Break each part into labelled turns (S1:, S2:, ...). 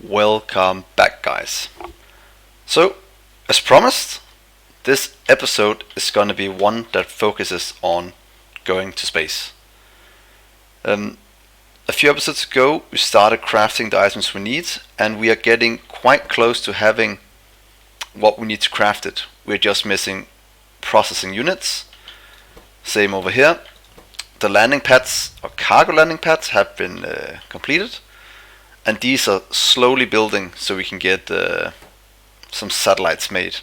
S1: Welcome back, guys. So, as promised, this episode is going to be one that focuses on going to space. A few episodes ago, we started crafting the items we need, and we are getting quite close to having what we need to craft it. We're just missing processing units. Same over here. The landing pads, or cargo landing pads, have been completed. And these are slowly building so we can get some satellites made.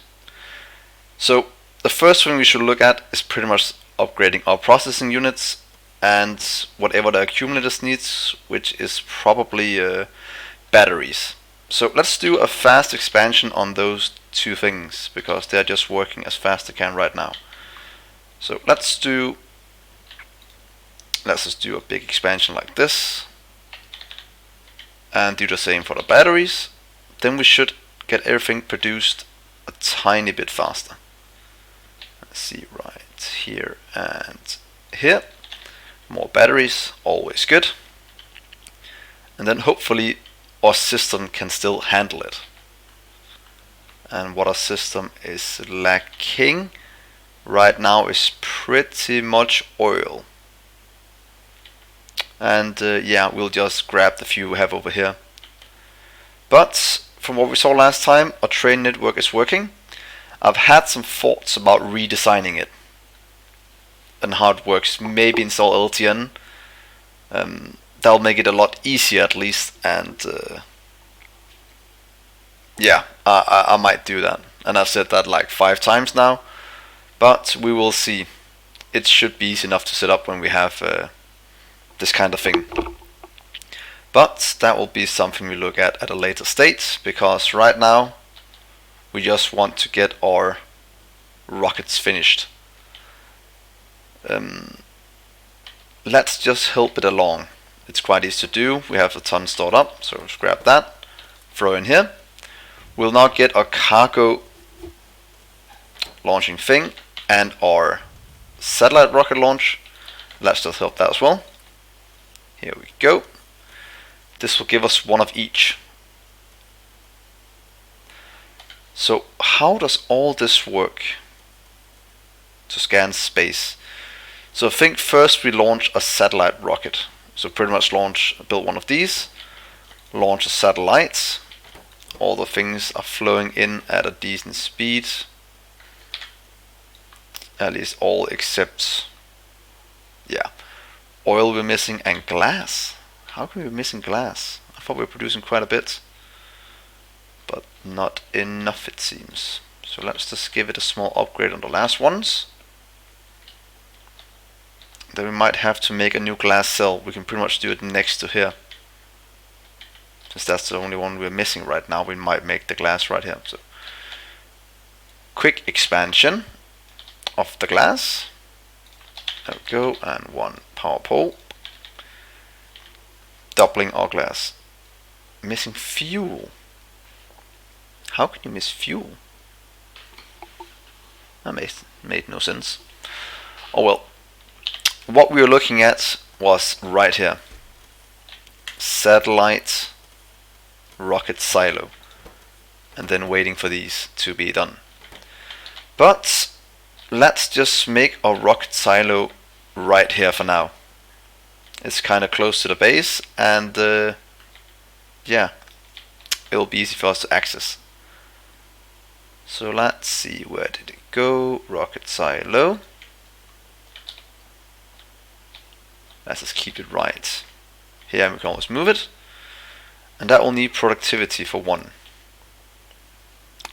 S1: So the first thing we should look at is pretty much upgrading our processing units and whatever the accumulators needs, which is probably batteries. So let's do a fast expansion on those two things because they're just working as fast as they can right now. So let's just do a big expansion like this. And do the same for the batteries. Then we should get everything produced a tiny bit faster. Let's see, right here and here. More batteries, always good. And then hopefully our system can still handle it. And what our system is lacking right now is pretty much oil. And yeah, we'll just grab the few we have over here. But from what we saw last time, our train network is working. I've had some thoughts about redesigning it and how it works. Maybe install LTN. That'll make it a lot easier at least. And yeah, I might do that. And I've said that like 5 times now. But we will see. It should be easy enough to set up when we have this kind of thing. But that will be something we look at a later stage, because right now we just want to get our rockets finished. Let's just help it along. It's quite easy to do. We have a ton stored up, so let's grab that, throw in here. We'll now get our cargo launching thing and our satellite rocket launch. Let's just help that as well. Here we go. This will give us one of each. So how does all this work to scan space? So I think first we launch a satellite rocket. So pretty much build one of these, launch a satellite. All the things are flowing in at a decent speed. At least all except, yeah, oil we're missing and glass. How can we be missing glass? I thought we were producing quite a bit, but not enough it seems. So let's just give it a small upgrade on the last ones. Then we might have to make a new glass cell. We can pretty much do it next to here. Since that's the only one we're missing right now, we might make the glass right here. So quick expansion of the glass. There we go, and one power pole. Doubling our glass. Missing fuel. How can you miss fuel? That made no sense. Oh well. What we were looking at was right here. Satellite rocket silo. And then waiting for these to be done. But let's just make our rocket silo right here for now. It's kind of close to the base, and yeah, it'll be easy for us to access. So let's see, where did it go? Rocket silo. Let's just keep it right here, and we can always move it. And that will need productivity for 1.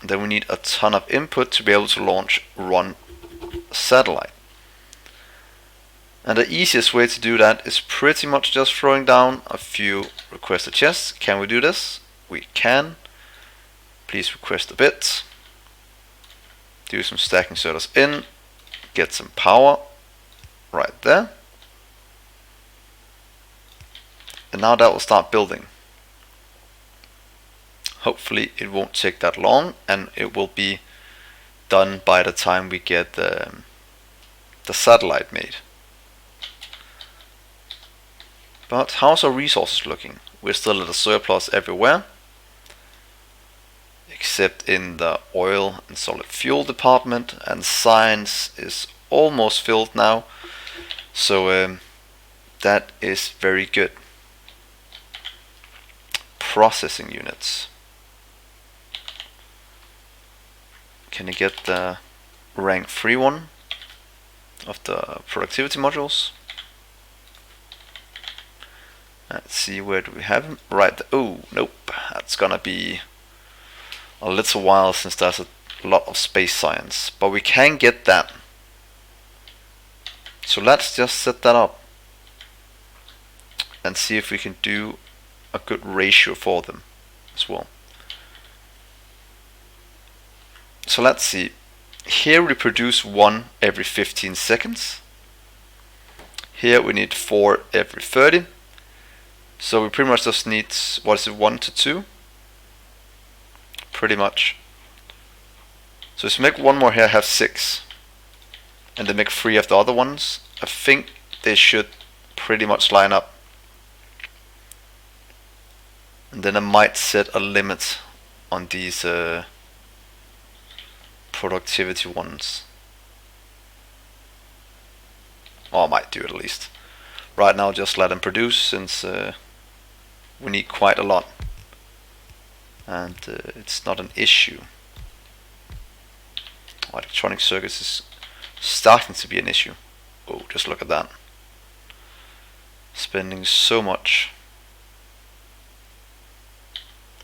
S1: And then we need a ton of input to be able to run a satellite. And the easiest way to do that is pretty much just throwing down a few requested chests. Can we do this? We can. Please request a bit. Do some stacking inserters in. Get some power right there. And now that will start building. Hopefully it won't take that long, and it will be done by the time we get the satellite made. But how's our resources looking? We're still at a surplus everywhere. except in the oil and solid fuel department, and science is almost filled now, so that is very good. Processing units. Can you get the rank 3 one of the productivity modules? Let's see, where do we have him? Right, oh, nope, that's gonna be a little while since there's a lot of space science, but we can get that. So let's just set that up and see if we can do a good ratio for them as well. So let's see, here we produce 1 every 15 seconds. Here we need 4 every 30. So we pretty much just need, what is it, 1 to 2? Pretty much. So if we make 1 more here, have 6. And then make 3 of the other ones. I think they should pretty much line up. And then I might set a limit on these productivity ones. Or I might do it at least. Right now just let them produce, since we need quite a lot. And it's not an issue. Electronic circuits is starting to be an issue. Oh, just look at that. Spending so much.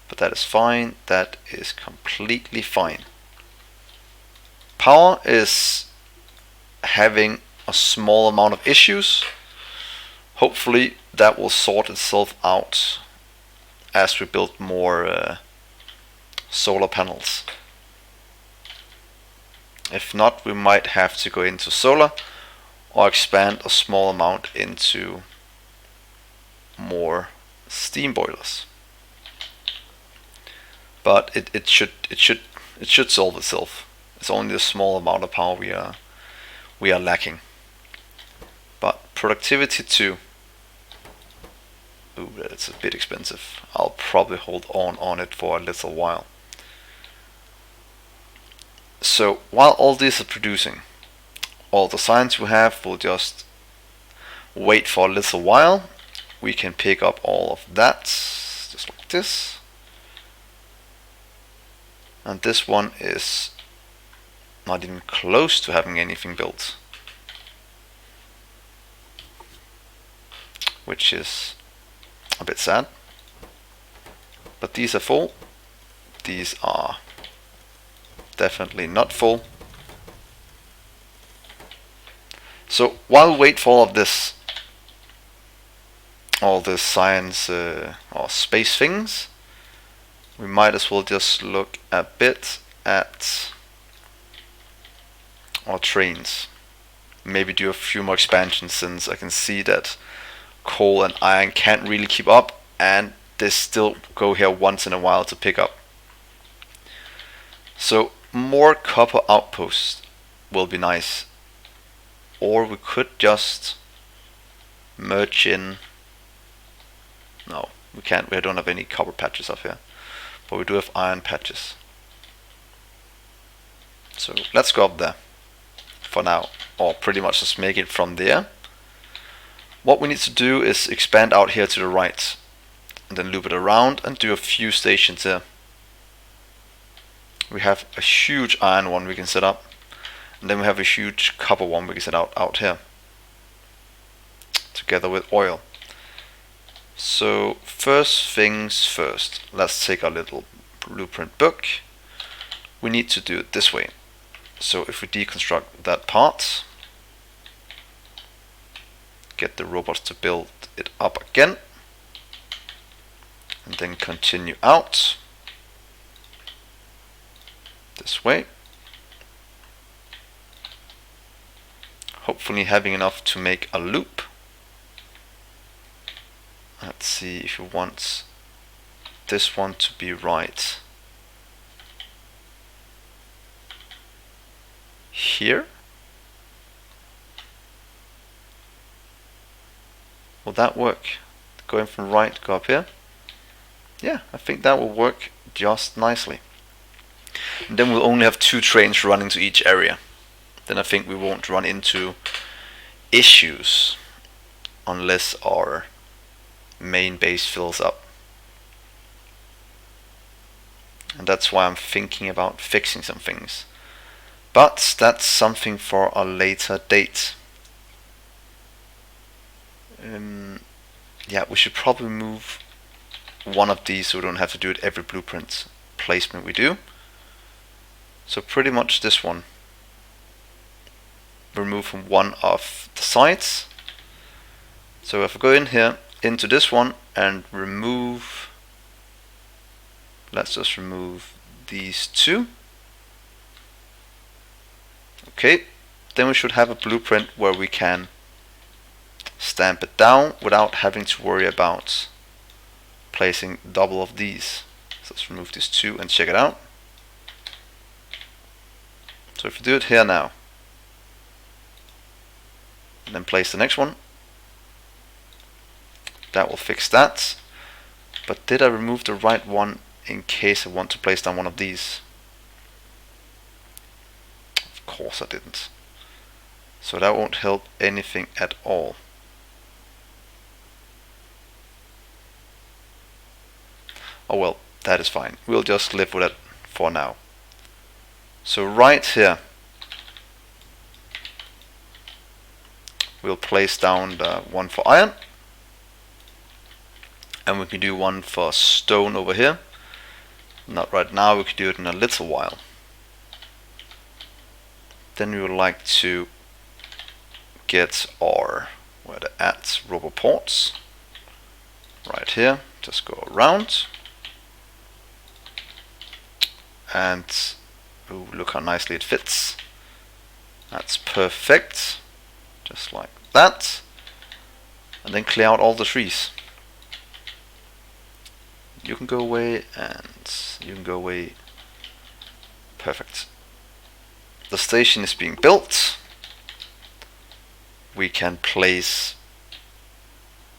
S1: But that is fine. That is completely fine. Power is having a small amount of issues. Hopefully that will sort itself out as we build more solar panels. If not, we might have to go into solar or expand a small amount into more steam boilers. But it should solve itself. It's only a small amount of power we are lacking. But productivity 2. Ooh, that's a bit expensive. I'll probably hold on it for a little while. So while all these are producing, all the science we have will just wait for a little while. We can pick up all of that, just like this. And this one is not even close to having anything built, which is a bit sad. But these are full. These are definitely not full. So while we wait for all of this, all this science or space things, we might as well just look a bit at our trains. Maybe do a few more expansions, since I can see that coal and iron can't really keep up, and they still go here once in a while to pick up. So more copper outposts will be nice. Or we could just merge in. No, we can't. We don't have any copper patches up here, but we do have iron patches. So let's go up there for now, or pretty much just make it from there. What we need to do is expand out here to the right, and then loop it around and do a few stations here. We have a huge iron one we can set up, and then we have a huge copper one we can set out here, together with oil. So first things first, let's take our little blueprint book. We need to do it this way. So if we deconstruct that part, get the robots to build it up again, and then continue out this way, hopefully having enough to make a loop. Let's see if you want this one to be right here. Will that work? Going from right, go up here. Yeah, I think that will work just nicely. And then we'll only have 2 trains running to each area. Then I think we won't run into issues unless our main base fills up. And that's why I'm thinking about fixing some things. But that's something for a later date. Yeah, we should probably move one of these so we don't have to do it every blueprint placement we do. So pretty much this one. Remove from one of the sides. So if I go in here into this one and remove, let's just remove these 2. Okay, then we should have a blueprint where we can stamp it down without having to worry about placing double of these. So let's remove these 2 and check it out. So if we do it here now, and then place the next one, that will fix that. But did I remove the right one in case I want to place down one of these? Of course I didn't. So that won't help anything at all. Oh well, that is fine. We'll just live with it for now. So right here, we'll place down the one for iron. And we can do one for stone over here. Not right now, we can do it in a little while. Then we would like to get our, where the at roboports. Right here, just go around. And ooh, look how nicely it fits. That's perfect. Just like that. And then clear out all the trees. You can go away and you can go away. Perfect. The station is being built. We can place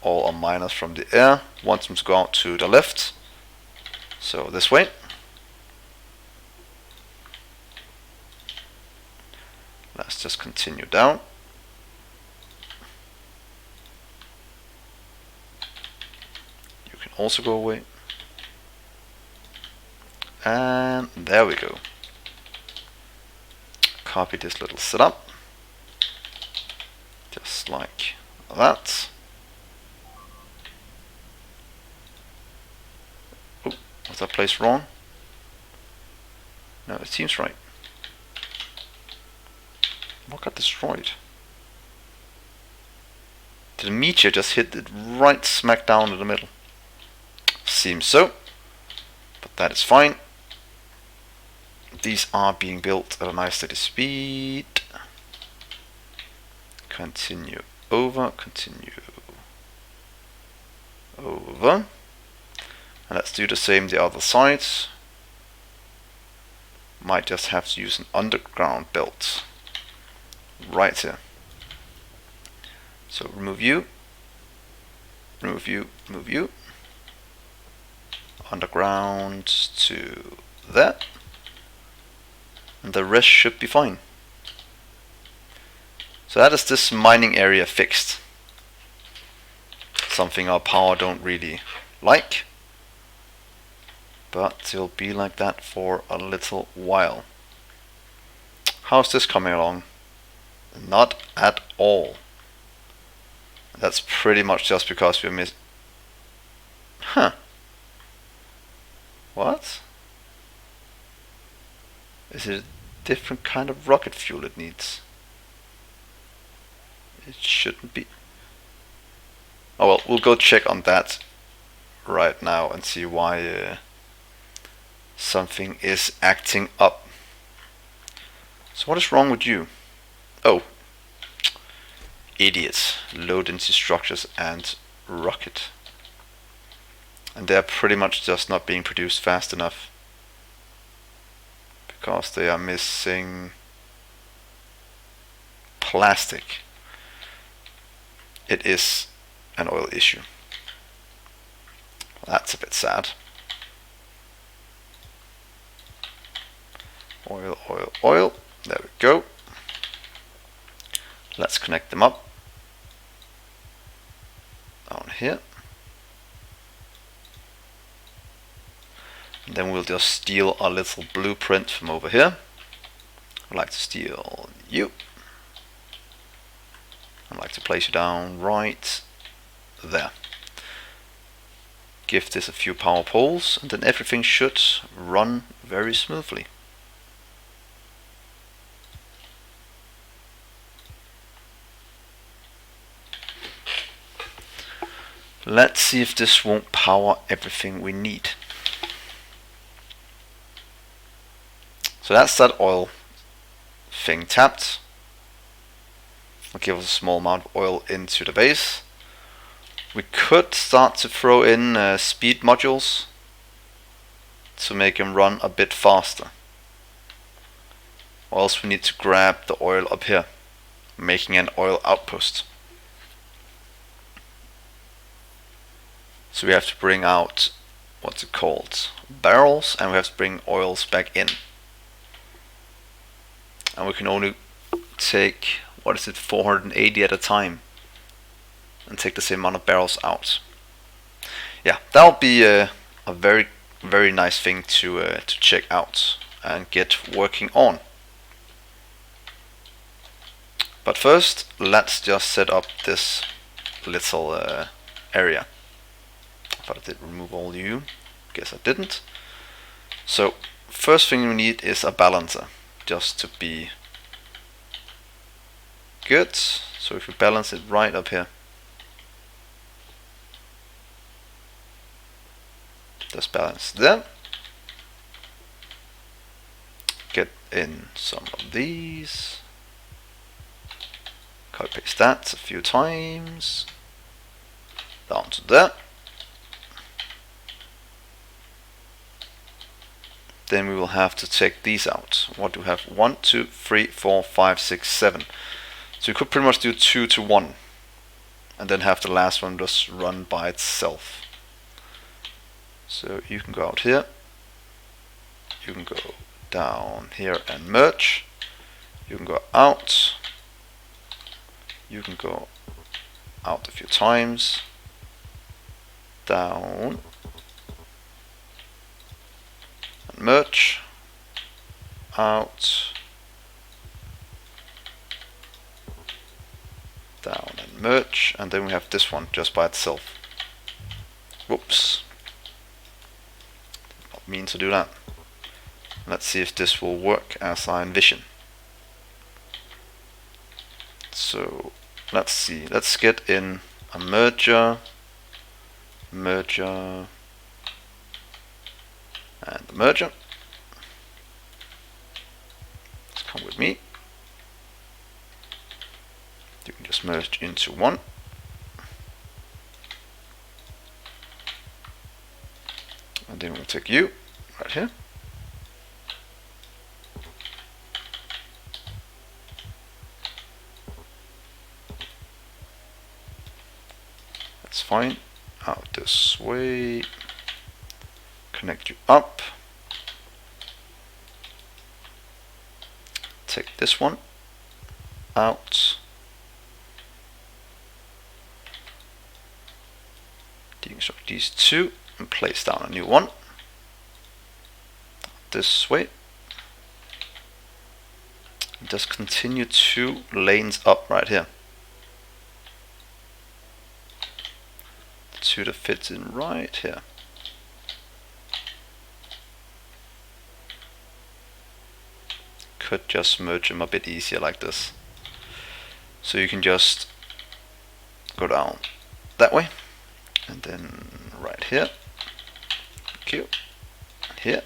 S1: all our miners from the air. Want them to go out to the left. So this way. Let's just continue down. You can also go away. And there we go. Copy this little setup. Just like that. Oh, was that placed wrong? No, it seems right. What got destroyed? Did a meteor just hit it right smack down in the middle? Seems so, but that is fine. These are being built at a nice steady speed. Continue over, continue over. And let's do the same the other side. Might just have to use an underground belt. Right here. So remove you, remove you, remove you. Underground to there. And the rest should be fine. So that is this mining area fixed. Something our power don't really like. But it'll be like that for a little while. How's this coming along? Not at all. That's pretty much just because we missed. Huh. What? Is it a different kind of rocket fuel it needs? It shouldn't be. Oh well, we'll go check on that right now and see why something is acting up. So what is wrong with you? Oh, idiots. Low density structures and rocket. And they're pretty much just not being produced fast enough. Because they are missing plastic. It is an oil issue. That's a bit sad. oil. There we go. Let's connect them up down here. And then we'll just steal our little blueprint from over here. I'd like to steal you. I'd like to place you down right there. Give this a few power poles, and then everything should run very smoothly. Let's see if this won't power everything we need. So that's that oil thing tapped. I'll give us a small amount of oil into the base. We could start to throw in speed modules to make them run a bit faster. Or else we need to grab the oil up here, making an oil outpost. So we have to bring out, what's it called, barrels, and we have to bring oils back in. And we can only take, 480 at a time, and take the same amount of barrels out. Yeah, that'll be a very, very nice thing to check out and get working on. But first, let's just set up this little area. I thought I did remove all you. Guess I didn't. So first thing we need is a balancer, just to be good. So if we balance it right up here, just balance there. Get in some of these. Copy paste that a few times. Down to there. Then we will have to take these out. What do we have? 1, 2, 3, 4, 5, 6, 7. So you could pretty much do 2 to 1, and then have the last one just run by itself. So you can go out here, you can go down here and merge, you can go out, you can go out a few times, down, and merge, out, down and merge, and then we have this one just by itself. Whoops. Did not mean to do that. Let's see if this will work as I envision. So let's see. Let's get in a merger, merger, and the merger. Let's come with me. You can just merge into one. And then we'll take you right here. That's fine. Out this way. Connect you up. Take this one out. Deconstruct these two and place down a new one. This way. And just continue 2 lanes up right here. 2 that fits in right here. Could just merge them a bit easier like this. So you can just go down that way. And then right here, Q, and here.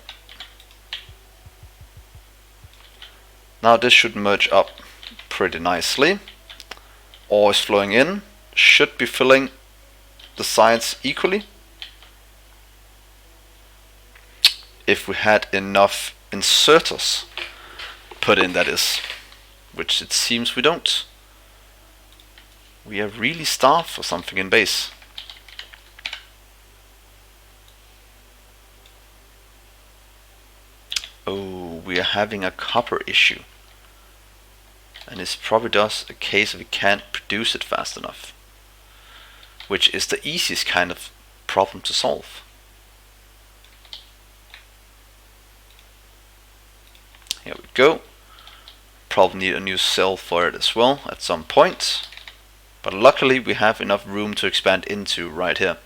S1: Now this should merge up pretty nicely. Ore is flowing in, should be filling the sides equally. If we had enough inserters put in, that is, which it seems we don't. We are really starved for something in base. Oh, we are having a copper issue. And it's probably just a case of we can't produce it fast enough. Which is the easiest kind of problem to solve. Here we go. Probably need a new cell for it as well at some point. But luckily we have enough room to expand into right here.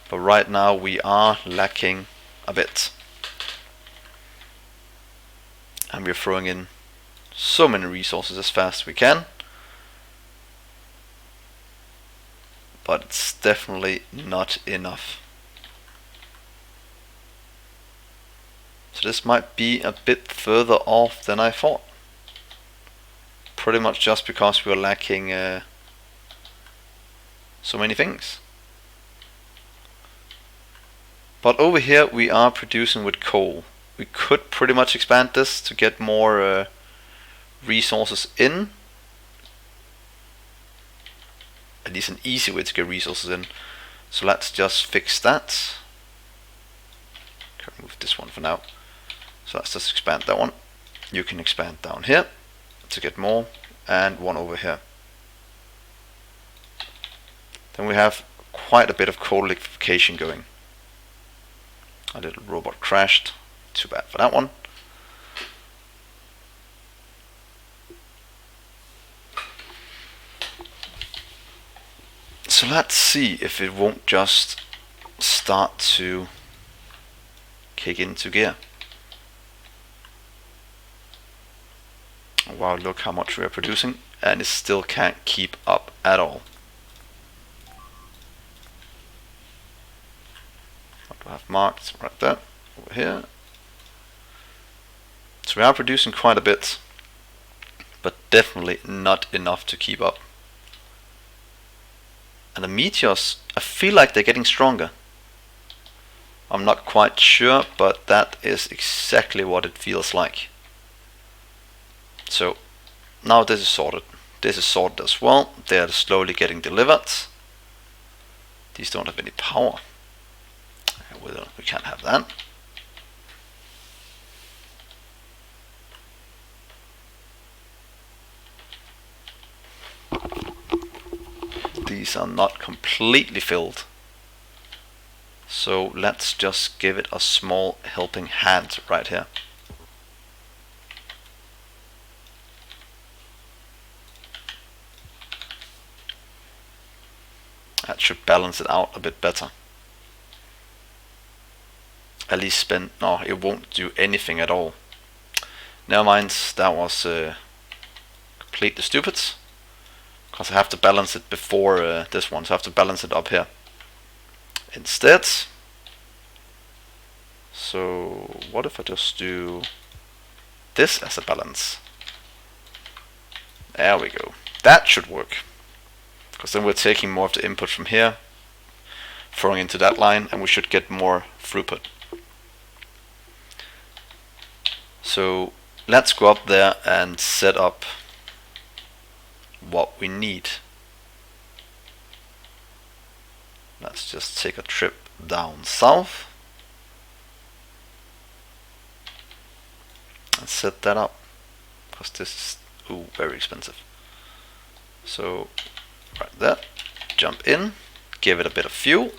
S1: But right now we are lacking a bit. And we're throwing in so many resources as fast as we can. But it's definitely not enough. So this might be a bit further off than I thought. Pretty much just because we're lacking so many things. But over here we are producing with coal. We could pretty much expand this to get more resources in. At least an easy way to get resources in. So let's just fix that. Can remove this one for now. So let's just expand that one. You can expand down here to get more, and one over here. Then we have quite a bit of coal liquefaction going. A little robot crashed. Too bad for that one. So let's see if it won't just start to kick into gear. Wow, look how much we are producing, and it still can't keep up at all. What do I have marked? Right there, over here. So we are producing quite a bit, but definitely not enough to keep up. And the meteors, I feel like they're getting stronger. I'm not quite sure, but that is exactly what it feels like. So now this is sorted. This is sorted as well. They are slowly getting delivered. These don't have any power. We can't have that. These are not completely filled. So let's just give it a small helping hand right here. That should balance it out a bit better. At least spend... no, it won't do anything at all. Never mind, that was completely stupid. Because I have to balance it before this one, so I have to balance it up here instead. So what if I just do this as a balance? There we go. That should work. Because then we're taking more of the input from here, throwing into that line, and we should get more throughput. So let's go up there and set up what we need. Let's just take a trip down south and set that up, because this is very expensive. So right there, jump in, give it a bit of fuel,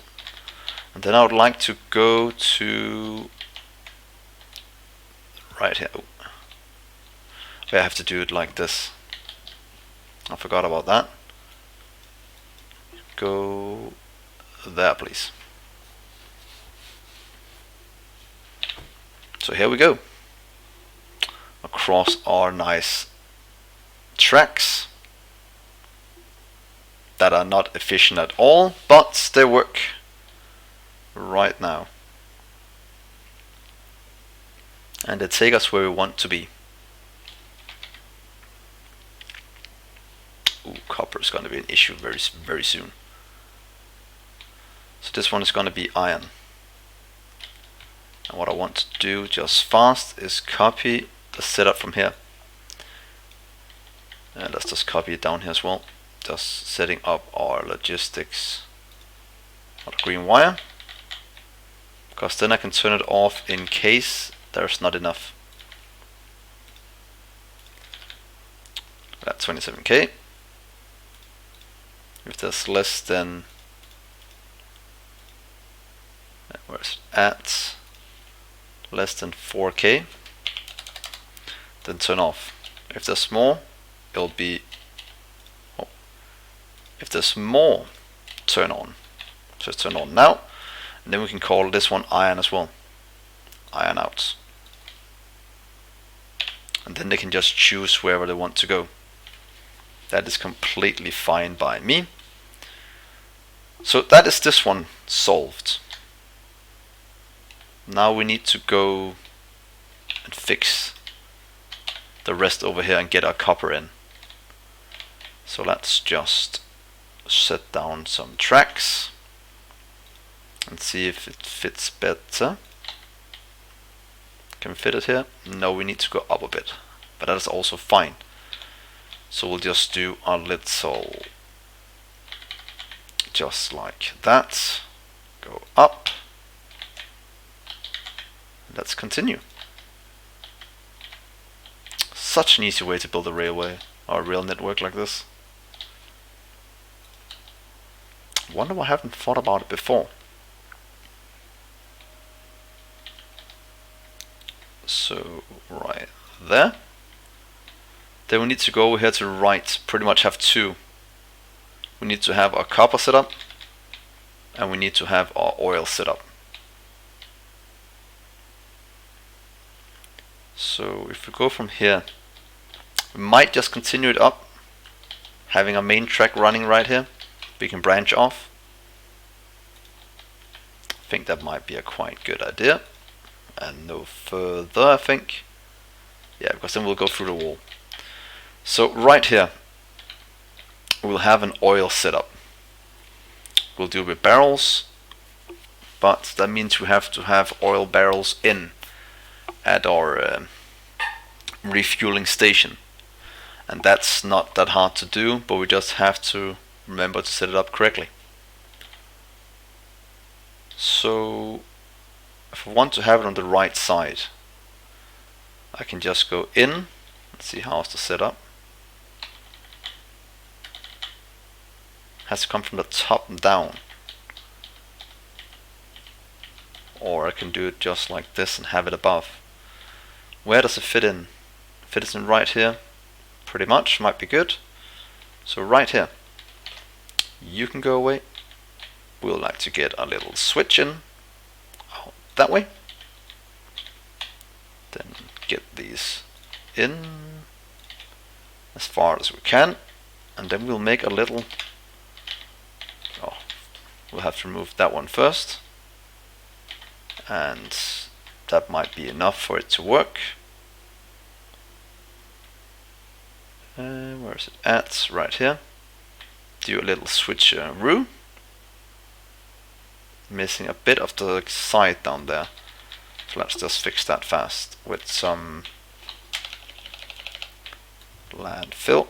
S1: and then I would like to go to right here. I have to do it like this. I forgot about that. Go there, please. So here we go. Across our nice tracks that are not efficient at all, but they work right now. And they take us where we want to be. Ooh, copper is going to be an issue very soon. So this one is going to be iron. And what I want to do just fast is copy the setup from here. And let's just copy it down here as well. Just setting up our logistics on a green wire. because then I can turn it off in case there's not enough. That's 27k. If there's less than, where's it at, less than 4k, then turn off. If there's more, it'll be, oh, if there's more, turn on. So it's turn on now, and then we can call this one iron as well. Iron out. And then they can just choose wherever they want to go. That is completely fine by me. So that is this one solved. Now we need to go and fix the rest over here and get our copper in. So let's just set down some tracks and see if it fits better. Can we fit it here? No, we need to go up a bit, but that is also fine. So we'll just do a little, just like that. Go up. Let's continue. Such an easy way to build a railway or a rail network like this. Wonder why I haven't thought about it before. So right there. Then we need to go over here to the right, pretty much have two. We need to have our copper set up, and we need to have our oil set up. So if we go from here, we might just continue it up, having a main track running right here. We can branch off. I think that might be a quite good idea. And no further, I think. Yeah, because then we'll go through the wall. So right here, we'll have an oil setup. We'll do it with barrels, but that means we have to have oil barrels in at our refueling station. And that's not that hard to do, but we just have to remember to set it up correctly. So if I want to have it on the right side, I can just go in and see how's the setup. Has to come from the top and down, or I can do it just like this and have it above. Where does it fit in? Fits in right here, pretty much, might be good. So right here, you can go away. We'll like to get a little switch in that way. Then get these in as far as we can, and then we'll make a little, we'll have to remove that one first, and that might be enough for it to work. Where is it at? Right here. Do a little switcheroo. Missing a bit of the side down there, so let's just fix that fast with some landfill,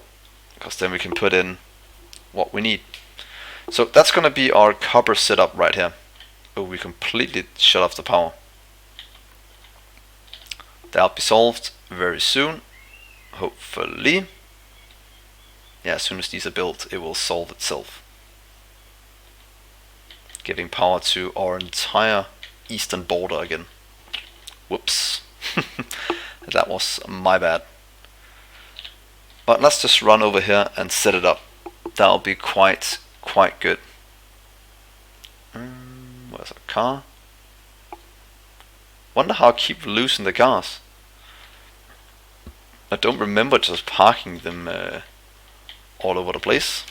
S1: because then we can put in what we need. So that's gonna be our copper setup right here. Oh, we completely shut off the power. That'll be solved very soon, hopefully. Yeah, as soon as these are built, it will solve itself. Giving power to our entire eastern border again. Whoops. That was my bad. But let's just run over here and set it up. That'll be quite good. Where's our car? Wonder how I keep losing the cars. I don't remember just parking them all over the place.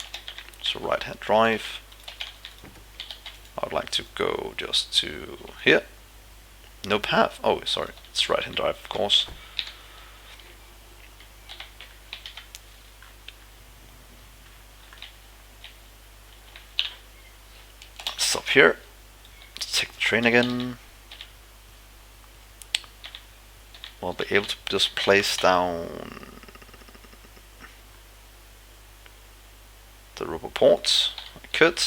S1: So right hand drive. I would like to go just to here. No path. Oh, sorry. It's right hand drive, of course. Stop here. Let's take the train again. We'll be able to just place down the rubber ports. I could.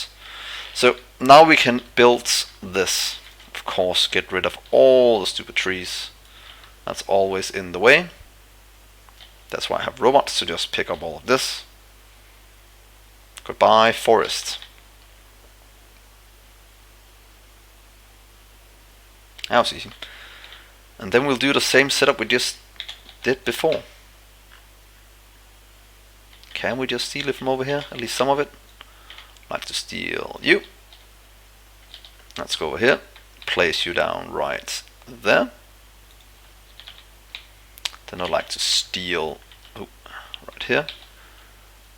S1: So now we can build this. Of of course get rid of all the stupid trees. That's always in the way. That's why I have robots to just pick up all of this. Goodbye, forest. That was easy. And then we'll do the same setup we just did before. Can we just steal it from over here? At least some of it. I'd like to steal you. Let's go over here. Place you down right there. Then I'd like to steal right here.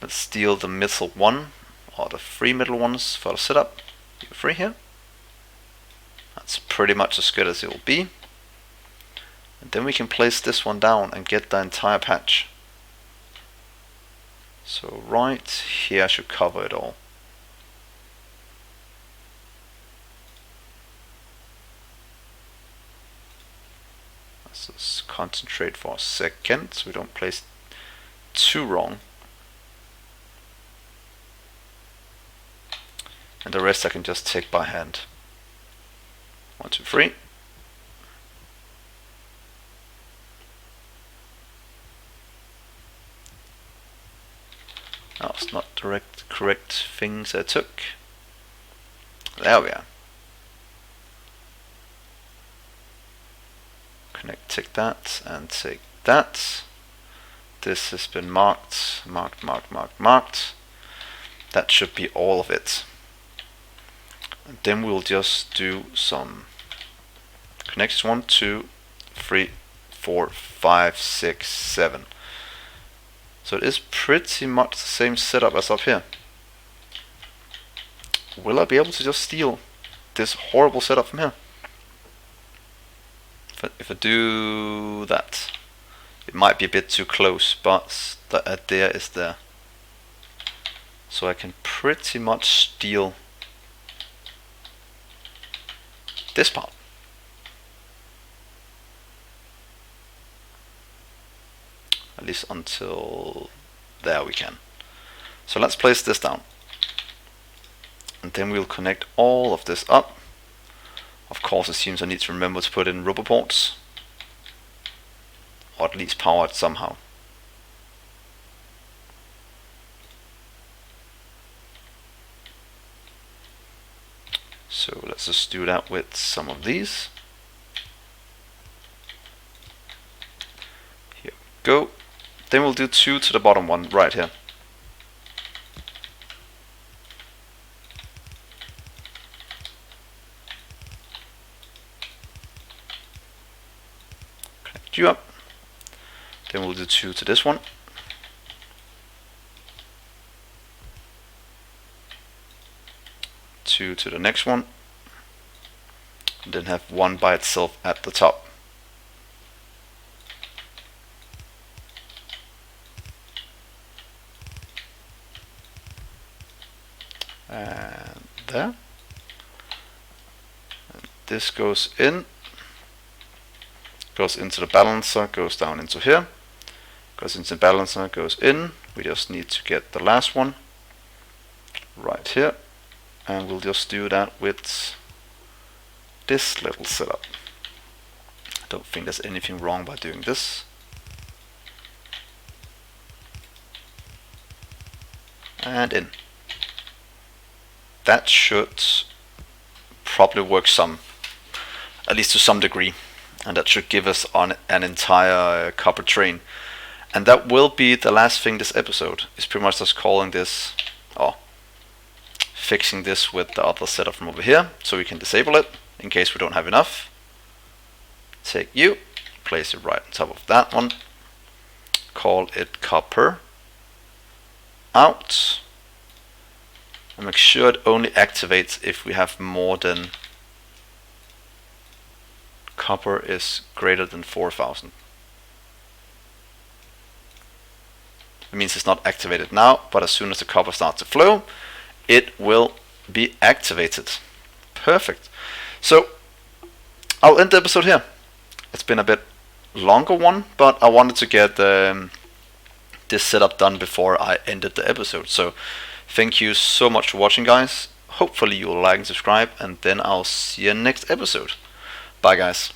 S1: Let's steal the middle one, or the 3 middle ones for the setup. You're free here. That's pretty much as good as it will be. And then we can place this one down and get the entire patch. So right here I should cover it all. Let's just concentrate for a second so we don't place too wrong. And the rest I can just take by hand. 1, 2, 3. That was not the correct things I took. There we are. Connect, take that, and take that. This has been marked. That should be all of it. And then we'll just do some connects. 1, 2, 3, 4, 5, 6, 7. So it is pretty much the same setup as up here. Will I be able to just steal this horrible setup from here? If I do that, it might be a bit too close, but the idea is there. So I can pretty much steal this part. At least until there we can. So let's place this down. And then we'll connect all of this up. Of course, it seems I need to remember to put in rubber ports. Or at least power it somehow. So let's just do that with some of these. Here we go. Then we'll do 2 to the bottom one right here. Connect you up. Then we'll do 2 to this one. To the next one, and then have 1 by itself at the top. And there. And this goes in, goes into the balancer, goes down into here, goes into the balancer, goes in. We just need to get the last one right here. And we'll just do that with this little setup. I don't think there's anything wrong by doing this. And in. That should probably work at least to some degree. And that should give us an entire copper train. And that will be the last thing this episode. Is pretty much just calling this, fixing this with the other setup from over here, so we can disable it in case we don't have enough. Take you, place it right on top of that one, call it copper out, and make sure it only activates if we have more than copper is greater than 4,000. It means it's not activated now, but as soon as the copper starts to flow, it will be activated. Perfect. So I'll end the episode here. It's been a bit longer one, but I wanted to get this setup done before I ended the episode. So thank you so much for watching, guys. hopefully you'll like and subscribe, and then I'll see you next episode. Bye guys.